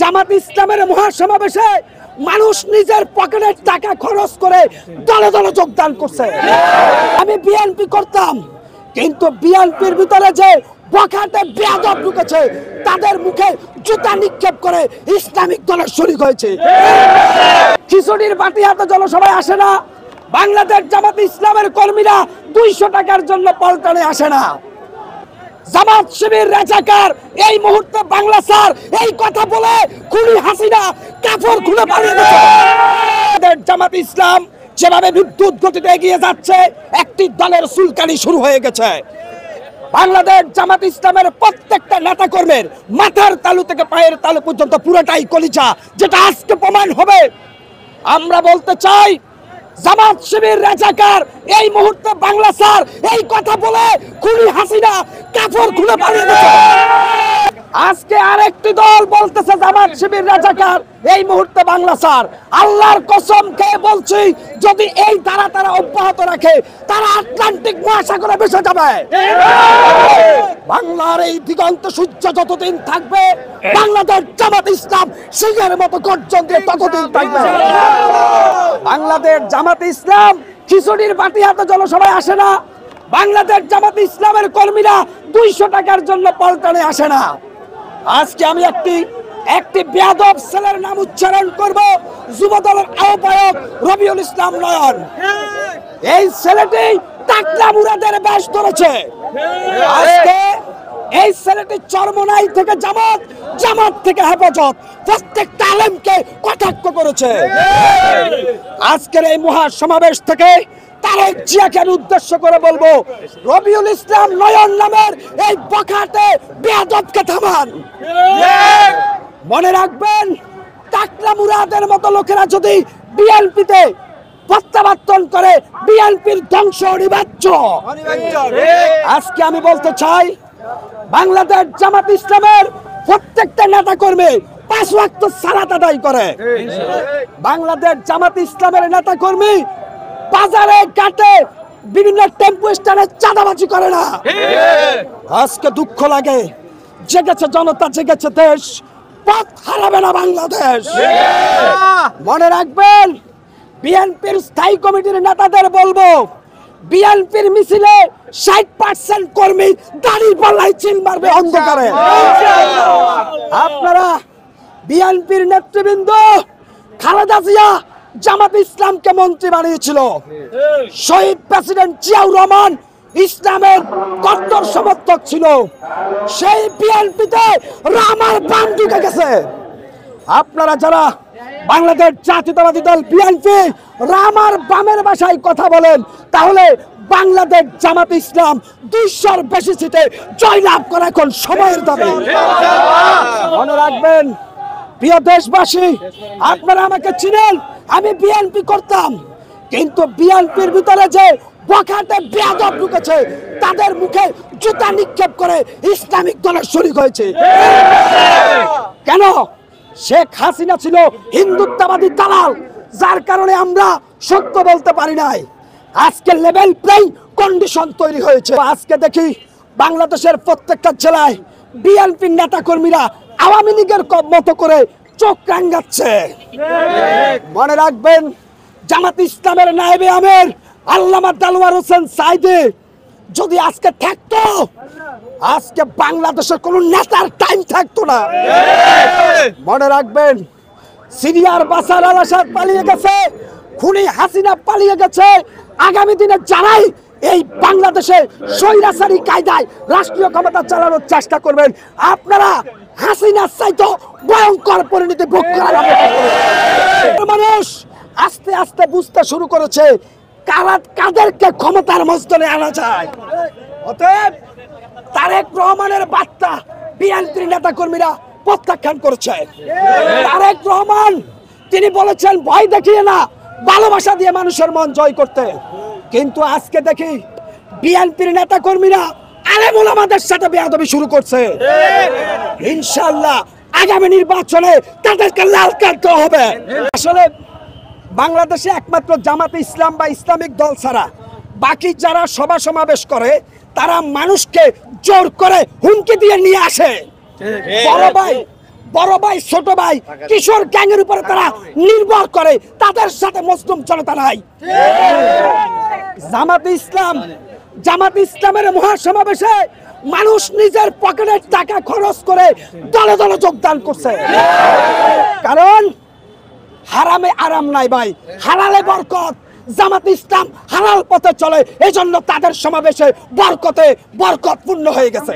জামাত ইসলামের মহাসমাবেশে মানুষ নিজের পকেটের টাকা খরচ করে দলে দলে যোগদান করছে। আমি বিএনপি করতাম, কিন্তু বিএনপির ভিতরে যে বখাটে বেয়াদব ঢুকেছে তাদের মুখে জুতা নিক্ষেপ করে ইসলামিক দলের শরীক হয়েছে। খিচুড়ির বাটি হাতে জনসভায় আসে না, বাংলাদেশ জামাত ইসলামের কর্মীরা 200 টাকার জন্য পল্টনে আসে না। জামাত শিবির রাজাকার এই মুহূর্তে বাংলা স্যার এই কথা বলে খুনি হাসিনা কাপড় খুলে পালিয়ে গেছে। জামাত ইসলাম যেভাবে বিদ্যুৎ গতিতে এগিয়ে যাচ্ছে, একটি দলের সুলকানি শুরু হয়ে গেছে। বাংলাদেশ জামাত ইসলামের প্রত্যেকটা নেতা কর্মীর মাথার তালু থেকে পায়ের তালু পর্যন্ত পুরোটাই কলিজা, যেটা আজকে প্রমাণ হবে। আমরা বলতে চাই, জামাত শিবির রাজাকার এই মুহূর্তে বাংলা স্যার এই কথা বলে খুনি হাসিনা কাপড় খুলে পালিয়ে গেছে। আজকে আরেকটি দল বলতেছে জামাত শিবির রাজাকার এই মুহূর্তে বাংলা স্যার। আল্লাহর কসম খেয়ে বলছি, যদি এই ধারা তারা অব্যাহত রাখে তারা আটলান্টিক মহাসাগরে ভেসে যাবে। বাংলার এই দিগন্ত সূর্য যতদিন থাকবে, বাংলাদেশ জামাত ইসলাম সিংহের মতো গর্জন দিয়ে ততদিন থাকবে। বাংলাদেশ জামাত ইসলাম খিচুড়ির বাটি হাতে জনসভায় আসে না, বাংলাদেশ জামাত ইসলামের কর্মীরা 200 টাকার জন্য পল্টনে আসে না। আজকে আমি একটি বেয়াদব ছেলের নাম উচ্চারণ করব, যুবদলের আহ্বায়ক রবিউল ইসলাম নয়ন। এই ছেলেটি টাকলা মুরাদের বেশ ধরেছে। আজকে এই ছেলেটি চরমনাই থেকে জামাত, জামাত থেকে হেফাজত, প্রত্যেকটা আলেমকে কটাক্ষ করেছে। আজকের এই মহাসমাবেশ থেকে তারেক জিয়াকে উদ্দেশ্য করে বলবো, রবিউল ইসলাম নয়ন নামের এই বখাটে বেয়াদবকে থামান। মনে রাখবেন, টাকলা মুরাদের মতো লোকেরা যদি বিএনপিতে প্রত্যাবর্তন করে, বিএনপির ধ্বংস অনিবার্য। আজকে আমি বলতে চাই, বাংলাদেশ জামাত ইসলামের প্রত্যেকটা নেতা কর্মী 5 ওয়াক্ত সালাত আদায় করে। বাংলাদেশ জামাত ইসলামের নেতা কর্মী বাজারে ঘাটে বিভিন্ন টেম্পো স্ট্যান্ডে চাঁদাবাজি করে না। আজকে দুঃখ লাগে, জেগেছে জনতা, জেগেছে দেশ, পথ হারাবে না বাংলাদেশ। মনে রাখবেন, বিএনপির স্থায়ী কমিটির নেতাদের বলবো, বিএনপির মিছিলে 60% কর্মী দাড়ি পাল্লাই চিল মারবে অন্ধকারে। আপনারা বিএনপির নেতৃবৃন্দ, খালেদা জিয়া জামাত ইসলামকে মন্ত্রী বানিয়েছিল, শহীদ প্রেসিডেন্ট জিয়াউর রহমান ইসলামের কট্টর সমর্থক ছিল। সেই বিএনপিতে রামার বাম ঢুকে গেছে। আপনারা যারা বাংলাদেশ জাতীয়তাবাদী দল বিএনপি রামার বামের ভাষায় কথা বলেন, তাহলে বাংলাদেশ জামাত ইসলাম 200-র বেশি সিটে জয়লাভ করা এখন সময়ের দাবি। মনে রাখবেন, প্রিয় দেশবাসী, আপনারা আমাকে চিনেন, আমি বিএনপি করতাম, কিন্তু বিএনপির ভিতরে যে বখাটে বেয়াদব ঢুকেছে তাদের মুখে জুতা নিক্ষেপ করে ইসলামিক দলের শরীক হয়েছে। কেন? শেখ হাসিনা ছিল হিন্দুত্ববাদী দালাল, যার কারণে আমরা সত্য বলতে পারি নাই। আজকে লেভেল প্লেইং কন্ডিশন তৈরি হয়েছে। আজকে দেখি বাংলাদেশের প্রত্যেকটা জেলায় বিএনপির নেতা কর্মীরা আওয়ামী লীগের মতো করে চোখ রাঙাচ্ছে। মনে রাখবেন, জামাত ইসলামের নায়েবে আমির আল্লামা দেলোয়ার হোসেন সাঈদী যদি আজকে থাকতো, আজকে বাংলাদেশের কোন নেতার টাইম থাকতো না। মনে রাখবেন, সিরিয়ার বাশার আল আসাদ পালিয়ে গেছে, খুনি হাসিনা পালিয়ে গেছে। আগামী দিনে যারাই এই বাংলাদেশে স্বৈরাচারী কায়দায় রাষ্ট্রীয় ক্ষমতা চালানোর চেষ্টা করবেন, আপনারা হাসিনার চাইতে ভয়ঙ্কর পরিণতি ভোগ করার মানুষ আস্তে আস্তে বুঝতে শুরু করেছে কাদেরকে ক্ষমতার মসনদে আনা যায়। অতএব তারেক রহমানের বার্তা বিএনপির নেতা কর্মীরা প্রত্যাখ্যান করেছে। তারেক রহমান তিনি বলেছেন, ভয় দেখিয়ে না, ভালোবাসা দিয়ে মানুষের মন জয় করতে। কিন্তু আজকে দেখি বিএনপির নেতা কর্মীরা আলেম ওলামাদের সাথে বেয়াদবি শুরু করছে। ইনশাআল্লাহ আগামী নির্বাচনে তাদেরকে লাল কার্ড দেওয়া হবে। আসলে বাংলাদেশে একমাত্র জামাতে ইসলাম বা ইসলামিক দল ছাড়া বাকি যারা সভা সমাবেশ করে তারা মানুষকে জোর করে হুমকি দিয়ে নিয়ে আসে। বড় ভাই ছোট ভাই কিশোর গ্যাংয়ের উপরে তারা নির্ভর করে, তাদের সাথে মুসলিম জনতা নাই। জামাত ইসলামের মহাসমাবেশে মানুষ নিজের পকেটের টাকা খরচ করে দলে দলে যোগদান করছে, কারণ হারামে আরাম নাই ভাই, হালালে বরকত। জামাত ইসলাম হালাল পথে চলে, এই জন্য তাদের সমাবেশে বরকতে বরকত পূর্ণ হয়ে গেছে।